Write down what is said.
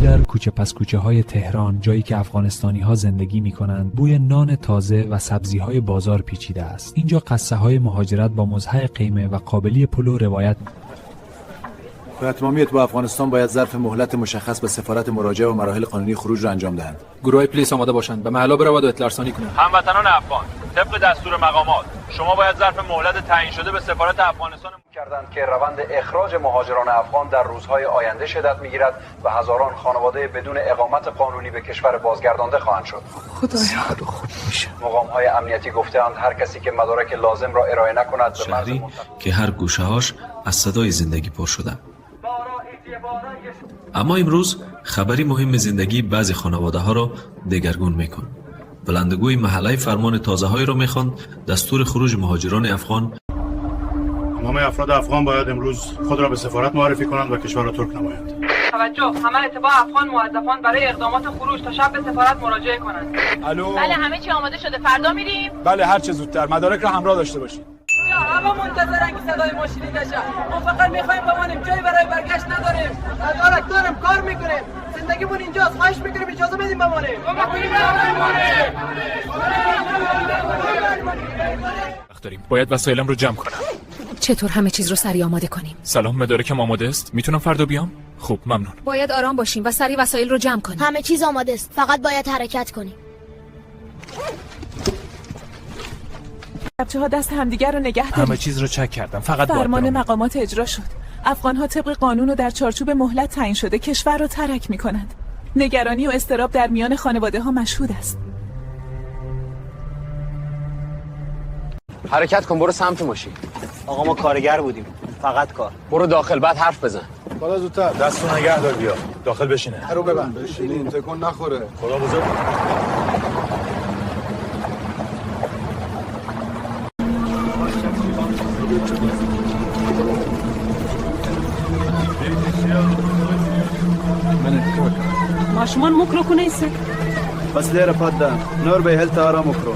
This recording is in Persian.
در کوچه پس کوچه های تهران، جایی که افغانستانی ها زندگی می کنند، بوی نان تازه و سبزی های بازار پیچیده است. اینجا قصه های مهاجرت با مزهق قیمه و قابلی پلو روایت اتمامیت با افغانستان باید ظرف مهلت مشخص به سفارت مراجعه و مراحل قانونی خروج را انجام دهند. گروه پلیس آماده باشند، به محلا برود و اطلاع رسانی کنند. هموطنان افغان، طبق دستور مقامات شما باید ظرف مهلت تعیین شده به سفارت افغانستان کردند که روند اخراج مهاجران افغان در روزهای آینده شدت میگیرد و هزاران خانواده بدون اقامت قانونی به کشور بازگردانده خواهند شد. خدایا خوب میشه. مقام‌های امنیتی گفتند هر کسی که مدارک لازم را ارائه نکند شهری که هر گوشه‌هاش از صدای زندگی پر شده. اما امروز خبری مهم زندگی بعضی خانواده ها را دگرگون میکن. بلندگوی محله فرمان تازه های را میخواند دستور خروج مهاجران افغان. تمام افراد افغان باید امروز خود را به سفارت معرفی کنند و کشور را ترک نمایند. توجه، همه اتباع افغان موظفان برای اقدامات خروج تا شب به سفارت مراجعه کنند. الو. بله همه چی آماده شده، فردا میریم. بله هر چه زودتر، مدارک را همراه داشته باشید. همه منتظرن که صدای ماشینی نشه. ما فقط میخوایم بمانیم، جایی برای برگشت نداریم. مدارک داریم، کار میکنیم. زندگیمون اینجاست، خواهش میکنیم اجازه بدیم بمانیم. باید وسایلم رو جمع کنم. چطور همه چیز رو سریع آماده کنیم؟ سلام، مدارکم آماده است. میتونم فردا بیام؟ خوب، ممنون. باید آرام باشیم و سریع وسایل رو جمع کنیم. همه چیز آماده است، فقط باید حرکت کنیم. بچه‌ها دست همدیگر رو نگه دارید. همه چیز رو چک کردم، فقط فرمان مقامات اجرا شد. افغان‌ها طبق قانون و در چارچوب مهلت تعیین شده کشور رو ترک می‌کنند. نگرانی و اضطراب در میان خانواده‌ها مشهود است. حرکت کن، برو سمت ماشین. آقا ما کارگر بودیم، فقط کار. برو داخل، بعد حرف بزن. بالا زودتر، دستو نگه دار، بیا داخل بشینه. رو ببند. بشینین، تکون نخوره. خدا بزرگ. ماشومان مکرو کنه ایسه بس لیره پاد ده نور به هلت آرام وکړو.